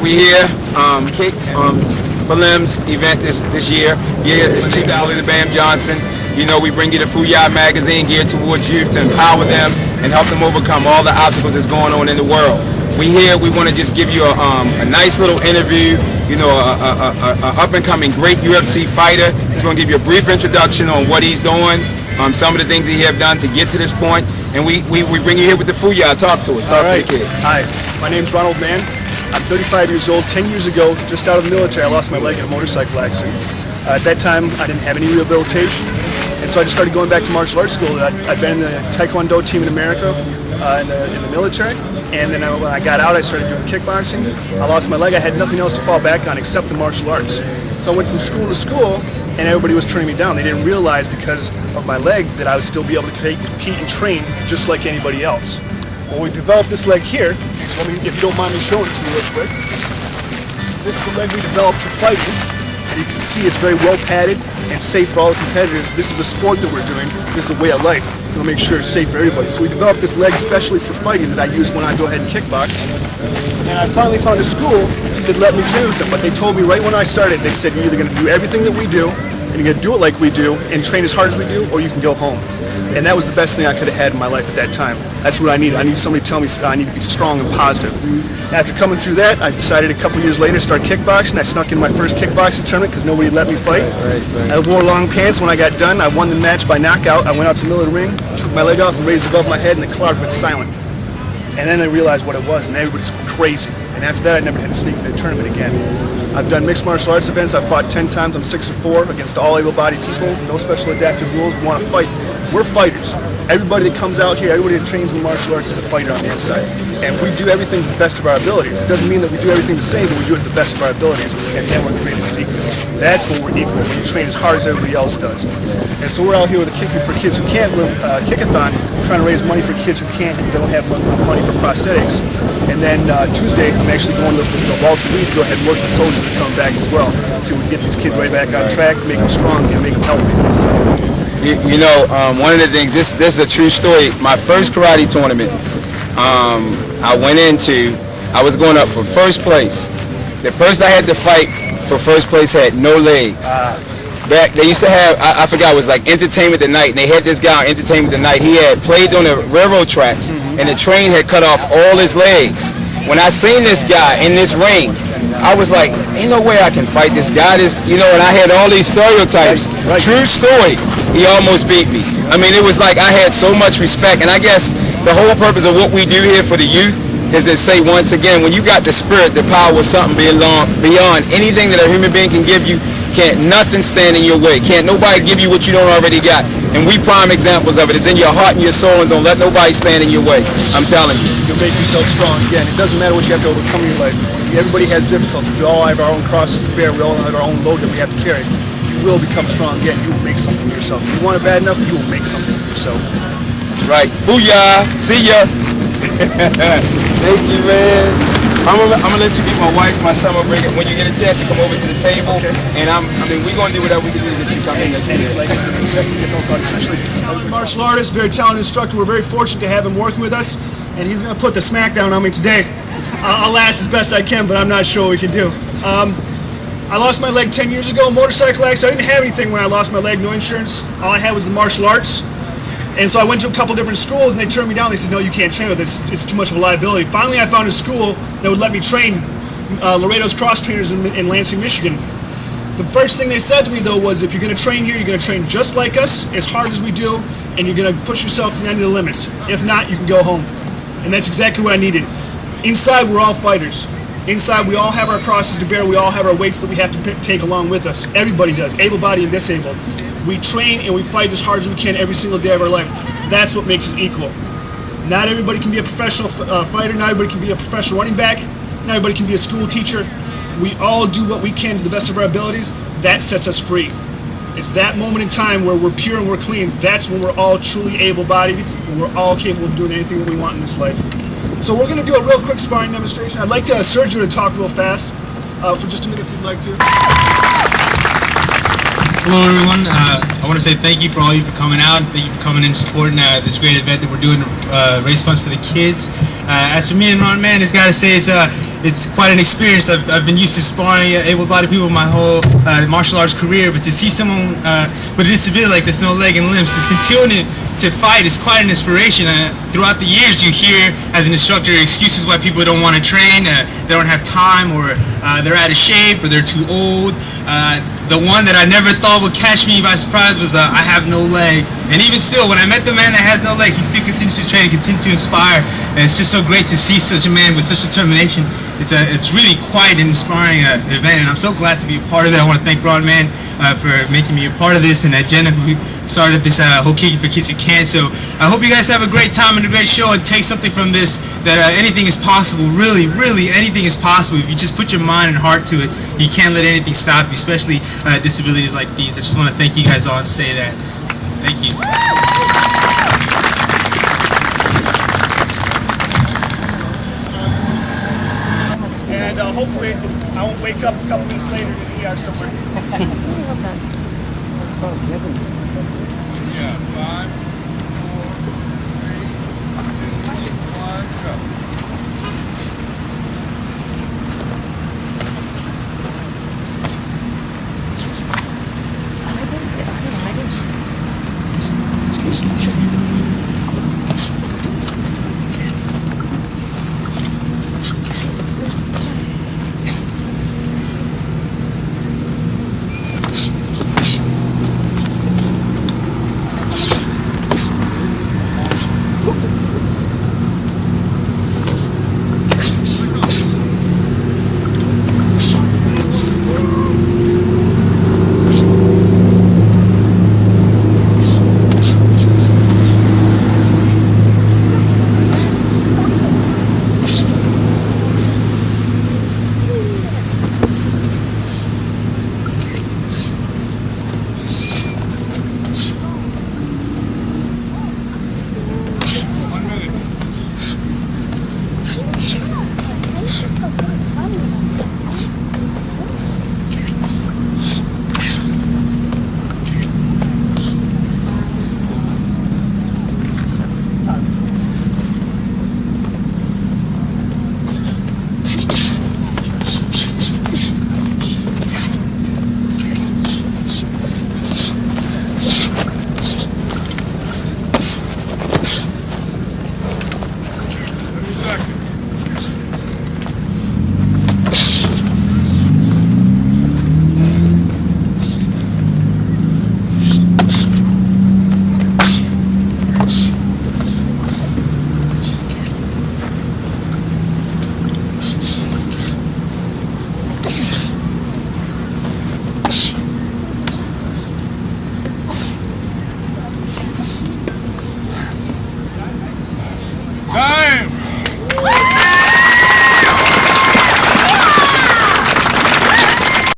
we here, Kick for Limbs event this year. Yeah, it's 2000 to Bam Johnson. You know, we bring you the Fooyah magazine geared towards youth to empower them and help them overcome all the obstacles that's going on in the world. We here, we want to just give you a nice little interview. You know, a up-and-coming great UFC fighter. He's going to give you a brief introduction on what he's doing, some of the things he have done to get to this point, and we bring you here with the Fooyah. Talk to us. Talk to the kids. Hi, my name's Ronald Mann. I'm 35 years old. 10 years ago, just out of the military, I lost my leg in a motorcycle accident. At that time, I didn't have any rehabilitation, and so I just started going back to martial arts school. I'd been in the Taekwondo team in America in the military, and then when I got out, I started doing kickboxing. I lost my leg. I had nothing else to fall back on except the martial arts. So I went from school to school, and everybody was turning me down. They didn't realize because of my leg that I would still be able to compete and train just like anybody else. Well, we developed this leg here. So let me, if you don't mind me showing it to you real quick. This is the leg we developed for fighting. And you can see it's very well padded and safe for all the competitors. This is a sport that we're doing. This is a way of life. We'll make sure it's safe for everybody. So we developed this leg especially for fighting that I use when I go ahead and kickbox. And I finally found a school that let me train with them. But they told me right when I started, they said, you're either going to do everything that we do, and you're going to do it like we do, and train as hard as we do, or you can go home. And that was the best thing I could have had in my life at that time. That's what I needed. I need somebody to tell me I need to be strong and positive. After coming through that, I decided a couple years later to start kickboxing. I snuck in my first kickboxing tournament because nobody let me fight. I wore long pants. When I got done, I won the match by knockout. I went out to the middle of the ring, took my leg off and raised it above my head, and the crowd went silent. And then I realized what it was, and everybody's crazy. And after that, I never had to sneak into a tournament again. I've done mixed martial arts events. I've fought 10 times. I'm 6-4 against all able-bodied people. No special adaptive rules. We want to fight. We're fighters. Everybody that comes out here, everybody that trains in martial arts is a fighter on the inside. And we do everything to the best of our abilities. It doesn't mean that we do everything the same, but we do it to the best of our abilities. And then we're created as equals. That's when we're equal, when you train as hard as everybody else does. And so we're out here with a Kicking for Kids Who Can't Kickathon, trying to raise money for kids who can't and don't have money for prosthetics. And then Tuesday, I'm actually going to Walter Reed to go ahead and work with soldiers that come back as well. So we can get these kids right back on track, make them strong, and make them healthy. You know, one of the things, this is a true story. My first karate tournament, I went into, I was going up for first place. The person I had to fight for first place had no legs. Back, they used to have, I forgot, it was like Entertainment Tonight, and they had this guy on Entertainment Tonight. He had played on the railroad tracks, and the train had cut off all his legs. When I seen this guy in this ring, I was like, ain't no way I can fight this guy. This, you know, and I had all these stereotypes. Right. True story. He almost beat me. I mean, it was like I had so much respect. And I guess the whole purpose of what we do here for the youth is to say once again, when you got the spirit, the power of something beyond anything that a human being can give you, can't nothing stand in your way. Can't nobody give you what you don't already got. And we prime examples of it. It's in your heart and your soul, and don't let nobody stand in your way. I'm telling you. You'll make yourself strong. Again, it doesn't matter what you have to overcome in your life. Everybody has difficulties. We all have our own crosses to bear. We all have our own load that we have to carry. You will become strong again. You will make something of yourself. If you want it bad enough, you will make something of yourself. That's right. Booyah. See ya. Thank you, man. I'm gonna let you meet my wife, my summer break. When you get a chance to come over to the table, okay. And I mean, we're gonna do whatever we can do to get you come in next year. Like I said, we have to get no fun, especially a martial artist, very talented instructor. We're very fortunate to have him working with us, and he's gonna put the smackdown on me today. I'll last as best I can, but I'm not sure what we can do. I lost my leg 10 years ago, motorcycle accident. I didn't have anything when I lost my leg, no insurance. All I had was the martial arts. And so I went to a couple different schools, and they turned me down. They said, no, you can't train with this. It's too much of a liability. Finally, I found a school that would let me train Laredo's Cross Trainers in Lansing, Michigan. The first thing they said to me, though, was if you're going to train here, you're going to train just like us, as hard as we do, and you're going to push yourself to the end of the limits. If not, you can go home. And that's exactly what I needed. Inside, we're all fighters. Inside, we all have our crosses to bear. We all have our weights that we have to take along with us. Everybody does, able-bodied and disabled. We train and we fight as hard as we can every single day of our life. That's what makes us equal. Not everybody can be a professional fighter. Not everybody can be a professional running back. Not everybody can be a school teacher. We all do what we can to the best of our abilities. That sets us free. It's that moment in time where we're pure and we're clean. That's when we're all truly able-bodied and we're all capable of doing anything that we want in this life. So we're going to do a real quick sparring demonstration. I'd like Sergio to talk real fast for just a minute if you'd like to. Hello, everyone. I want to say thank you for all you for coming out. Thank you for coming in and supporting this great event that we're doing, raise funds for the kids. As for me and Ron, man, it's got to say it's quite an experience. I've been used to sparring able-bodied people my whole martial arts career, but to see someone with a disability like this, no leg and limbs, is continuing to fight is quite an inspiration. Throughout the years, you hear as an instructor excuses why people don't want to train. They don't have time, or they're out of shape, or they're too old. The one that I never thought would catch me by surprise was I have no leg. And even still, when I met the man that has no leg, he still continues to train and continues to inspire. And it's just so great to see such a man with such determination. It's really quite an inspiring event, and I'm so glad to be a part of it. I want to thank Ron Man for making me a part of this, and Jenna, who started this whole Kicking for Kids Who Can. So I hope you guys have a great time and a great show, and take something from this, that anything is possible. Really, really, anything is possible. If you just put your mind and heart to it, you can't let anything stop you, especially disabilities like these. I just want to thank you guys all and say that. Thank you. And hopefully I won't wake up a couple minutes later in the ER somewhere. Yeah, 5, 4, 3, 2, 1, go.